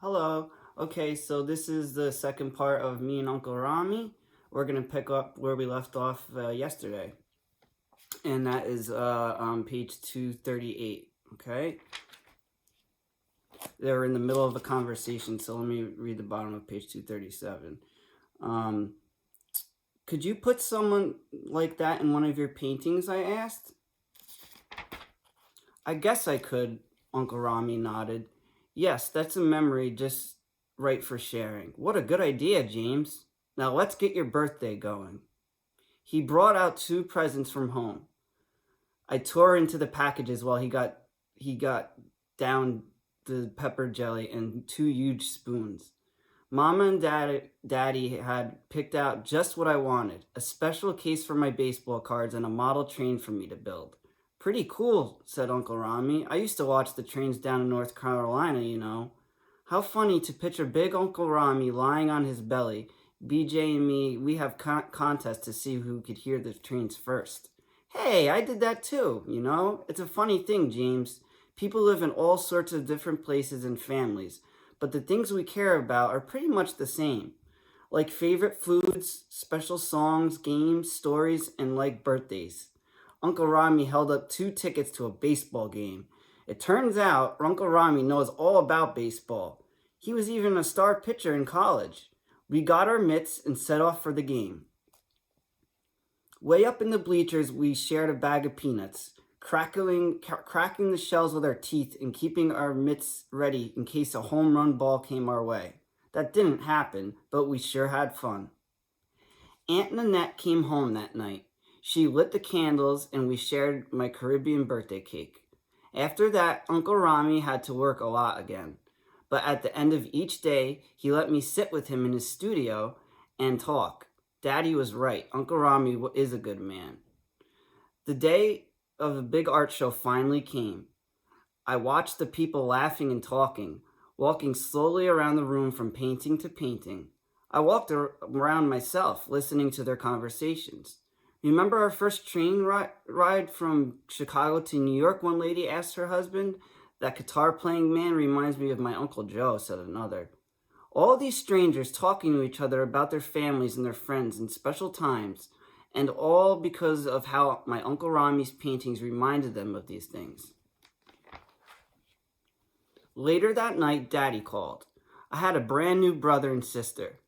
Hello. Okay, so this is the second part of me and Uncle Romie. We're gonna pick up where we left off yesterday, and that is on page 238. Okay, they're in the middle of a conversation, so let me read the bottom of page 237. Um, could you put someone like that in one of your paintings? I asked. I guess I could. Uncle Romie nodded. Yes, that's a memory just right for sharing. What a good idea, James. Now let's get your birthday going. He brought out two presents from home. I tore into the packages while he got down the pepper jelly and two huge spoons. Mama and Daddy had picked out just what I wanted, a special case for my baseball cards and a model train for me to build. Pretty cool, said Uncle Romie. I used to watch the trains down in North Carolina, you know. How funny to picture big Uncle Romie lying on his belly. BJ and me, we have contest to see who could hear the trains first. Hey, I did that too, you know. It's a funny thing, James. People live in all sorts of different places and families, but the things we care about are pretty much the same. Like favorite foods, special songs, games, stories, and like birthdays. Uncle Romie held up two tickets to a baseball game. It turns out Uncle Romie knows all about baseball. He was even a star pitcher in college. We got our mitts and set off for the game. Way up in the bleachers, we shared a bag of peanuts, cracking the shells with our teeth and keeping our mitts ready in case a home run ball came our way. That didn't happen, but we sure had fun. Aunt Nanette came home that night. She lit the candles and we shared my Caribbean birthday cake. After that, Uncle Romie had to work a lot again. But at the end of each day, he let me sit with him in his studio and talk. Daddy was right. Uncle Romie is a good man. The day of the big art show finally came. I watched the people laughing and talking, walking slowly around the room from painting to painting. I walked around myself, listening to their conversations. Remember our first train ride from Chicago to New York? One lady asked her husband. That guitar playing man reminds me of my Uncle Joe, said another. All these strangers talking to each other about their families and their friends and special times, and all because of how my Uncle Romie's paintings reminded them of these things. Later that night, Daddy called. I had a brand new brother and sister.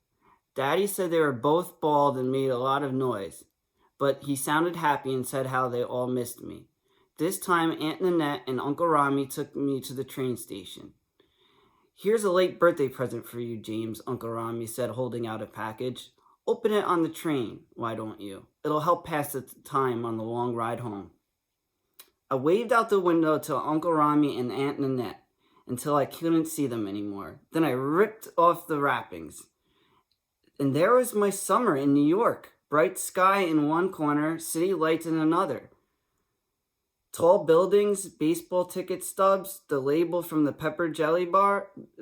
Daddy said they were both bald and made a lot of noise, but he sounded happy and said how they all missed me. This time, Aunt Nanette and Uncle Romie took me to the train station. Here's a late birthday present for you, James, Uncle Romie said, holding out a package. Open it on the train, why don't you? It'll help pass the time on the long ride home. I waved out the window to Uncle Romie and Aunt Nanette until I couldn't see them anymore. Then I ripped off the wrappings. And there was my summer in New York. Bright sky in one corner, city lights in another. Tall buildings, baseball ticket stubs, the label from the pepper jelly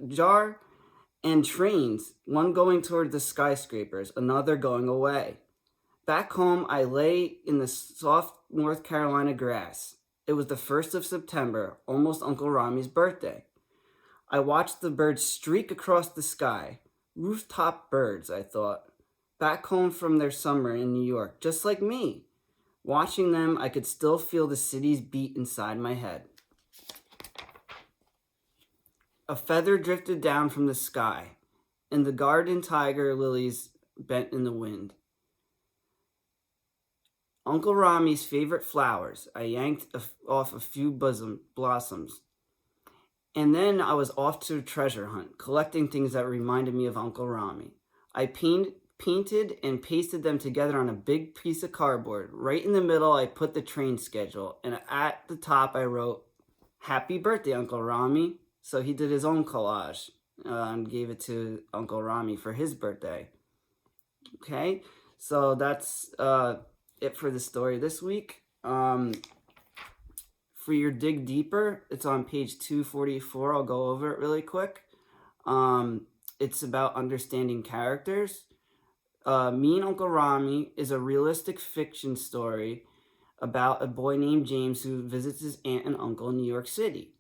jar, and trains, one going toward the skyscrapers, another going away. Back home, I lay in the soft North Carolina grass. It was the 1st of September, almost Uncle Romie's birthday. I watched the birds streak across the sky. Rooftop birds, I thought. Back home from their summer in New York, just like me. Watching them, I could still feel the city's beat inside my head. A feather drifted down from the sky, and the garden tiger lilies bent in the wind. Uncle Romie's favorite flowers. I yanked off a few blossoms. And then I was off to a treasure hunt, collecting things that reminded me of Uncle Romie. I painted and pasted them together on a big piece of cardboard. Right in the middle, I put the train schedule, and at the top, I wrote, "Happy birthday, Uncle Romie." So he did his own collage and gave it to Uncle Romie for his birthday. Okay, so that's it for the story this week. For your dig deeper, it's on page 244. I'll go over it really quick. It's about understanding characters. Me and Uncle Romie is a realistic fiction story about a boy named James who visits his aunt and uncle in New York City.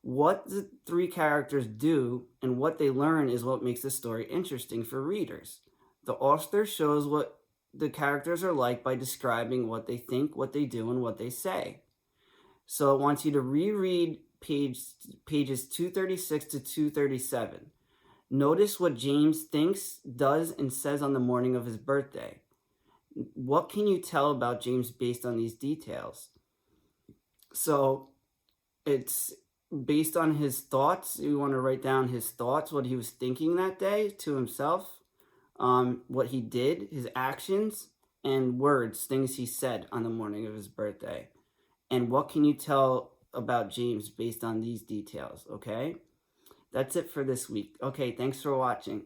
What the three characters do and what they learn is what makes the story interesting for readers. The author shows what the characters are like by describing what they think, what they do, and what they say. So it wants you to reread pages 236 to 237. Notice what James thinks, does, and says on the morning of his birthday. What can you tell about James based on these details? So it's based on his thoughts. You want to write down his thoughts, what he was thinking that day to himself, what he did, his actions, and words, things he said on the morning of his birthday. And what can you tell about James based on these details, okay? That's it for this week. Okay, thanks for watching.